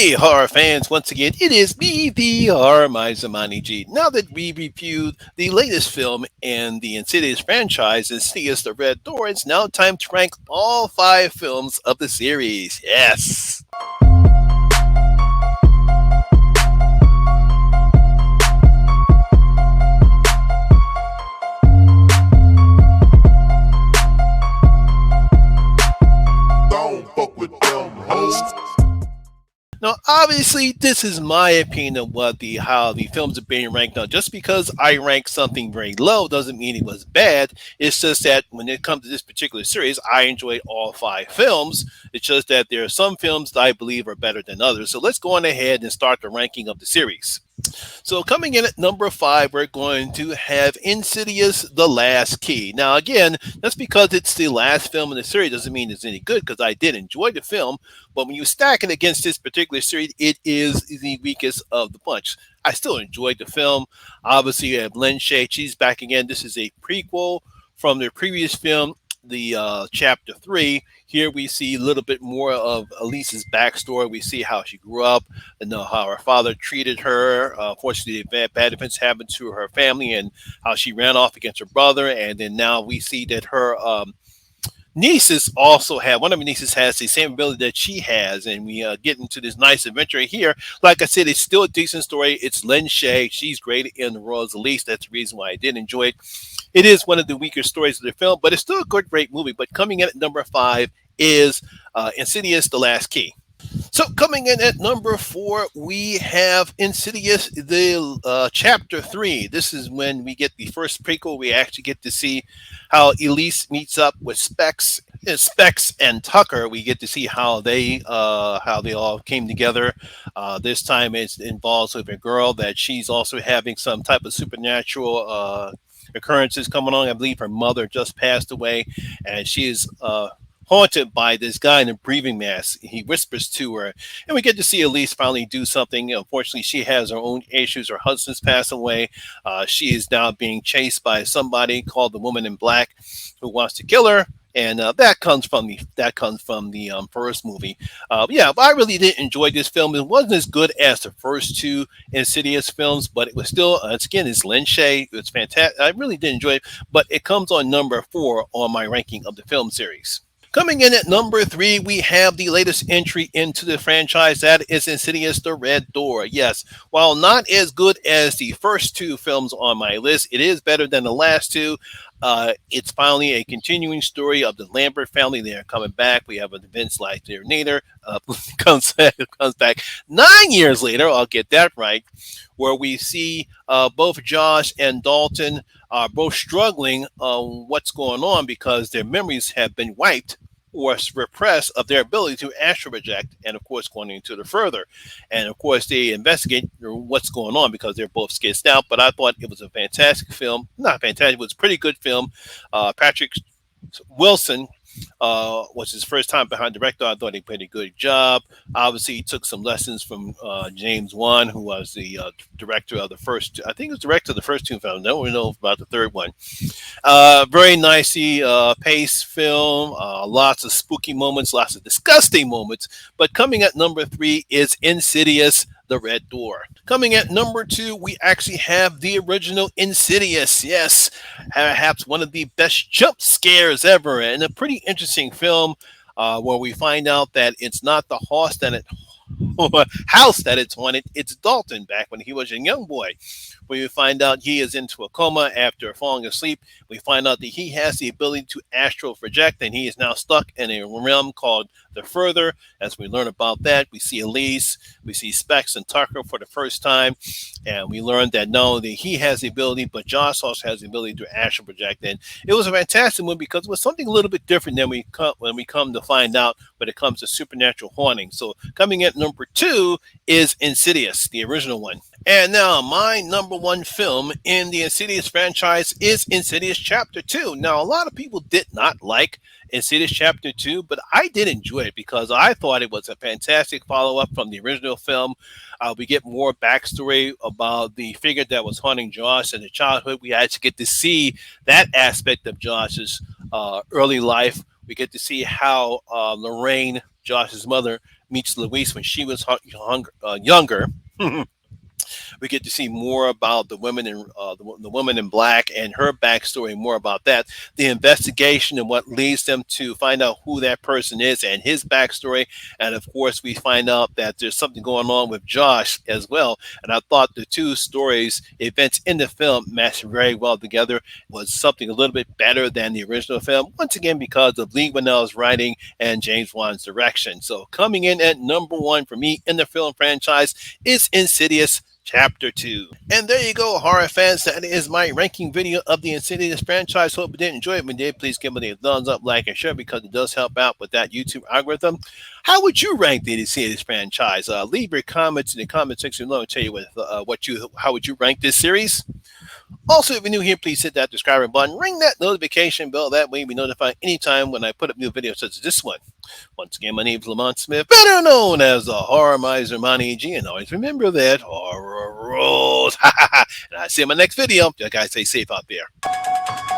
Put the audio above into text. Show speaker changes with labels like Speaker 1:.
Speaker 1: Hey, horror fans, once again, it is me, the Horror Mizamani G. Now that we reviewed the latest film in the Insidious franchise, Insidious the Red Door, it's now time to rank all five films of the series. Yes!
Speaker 2: Don't fuck with them hoes.
Speaker 1: Now, obviously, this is my opinion of what the how the films are being ranked. Now, just because I rank something very low doesn't mean it was bad. It's just that when it comes to this particular series, I enjoyed all five films. It's just that there are some films that I believe are better than others. So let's go on ahead and start the ranking of the series. So coming in at number five, we're going to have Insidious the Last Key. Now, again, that's because it's the last film in the series doesn't mean it's any good because I did enjoy the film. But when you stack it against this particular series, it is the weakest of the bunch. I still enjoyed the film. Obviously, you have Lynn Shay. She's back again. This is a prequel from their previous film, the Chapter 3. Here we see a little bit more of Elise's backstory. We see how she grew up and how her father treated her. Fortunately, bad events happened to her family and how she ran off against her brother. And then now we see that her nieces also have one of my nieces has the same ability that she has, and we get into this nice adventure here. Like I said, it's still a decent story. It's Lynn Shay. She's great in the role as Elise. That's the reason why I did enjoy it. It is one of the weaker stories of the film, but it's still a good, great movie. But coming in at number five is Insidious the Last Key. So coming in at number four, we have Insidious the Chapter 3. This is when we get the first prequel. We actually get to see how Elise meets up with Specs and Tucker. We get to see how they all came together. This time it involves with a girl that she's also having some type of supernatural occurrences coming on. I believe her mother just passed away, and she is haunted by this guy in a breathing mask. He whispers to her, and we get to see Elise finally do something. Unfortunately, she has her own issues. Her husband's passed away. She is now being chased by somebody called the Woman in Black, who wants to kill her. And that comes from the first movie. Yeah, but I really did enjoy this film. It wasn't as good as the first two Insidious films, but it was still, again, it's Lynn Shay. It's fantastic. I really did enjoy it, but it comes on number four on my ranking of the film series. Coming in at number three, we have the latest entry into the franchise. That is Insidious the Red Door. Yes, while not as good as the first two films on my list, it is better than the last two. It's finally a continuing story of the Lambert family. They are coming back. We have events like their Nader comes back 9 years later. I'll get that right. Where we see both Josh and Dalton are both struggling on what's going on because their memories have been wiped or repressed of their ability to astral project, and of course going into the further. And of course they investigate what's going on because they're both skitsed out. But I thought it was a fantastic film. Not fantastic, it was a pretty good film. Patrick Wilson was his first time behind director. I thought he did a good job. Obviously, he took some lessons from James Wan, who was the director of the first. I think he was director of the first two films. I don't know about the third one. Very nicely paced film. Lots of spooky moments, lots of disgusting moments. But coming at number three is Insidious the Red Door. Coming at number two, we actually have the original Insidious. Yes, perhaps one of the best jump scares ever, and a pretty interesting film where we find out that it's not the house that it's haunted. It's Dalton back when he was a young boy. We find out he is into a coma after falling asleep. We find out that he has the ability to astral project, and he is now stuck in a realm called the Further. As we learn about that, we see Elise, we see Specs and Tucker for the first time, and we learn that not only he has the ability, but Josh also has the ability to astral project. And it was a fantastic movie because it was something a little bit different than when we come to find out when it comes to supernatural haunting. So coming at number two is Insidious, the original one. And now my number one film in the Insidious franchise is Insidious Chapter 2. Now, a lot of people did not like Insidious Chapter 2, but I did enjoy it because I thought it was a fantastic follow-up from the original film. We get more backstory about the figure that was haunting Josh in his childhood. We actually get to see that aspect of Josh's early life. We get to see how Lorraine, Josh's mother, meets Louise when she was younger. We get to see more about the women in the woman in black and her backstory, more about that, the investigation and what leads them to find out who that person is and his backstory. And of course, we find out that there's something going on with Josh as well. And I thought the two stories, events in the film, matched very well together. Was something a little bit better than the original film. Once again, because of Lee Winnell's writing and James Wan's direction. So coming in at number one for me in the film franchise is Insidious Chapter 2. And there you go, horror fans. That is my ranking video of the Insidious franchise. Hope you did enjoy it. If you did, please give me a thumbs up, like, and share because it does help out with that YouTube algorithm. How would you rank the Insidious franchise? Leave your comments in the comment section below and tell you how would you rank this series. Also, if you're new here, please hit that subscribe button, ring that notification bell. That way, you'll be notified anytime when I put up new videos such as this one. Once again, my name is Lamont Smith, better known as the Horror Miser Monty G. And always remember that horror rules. And I see you in my next video. You guys stay safe out there.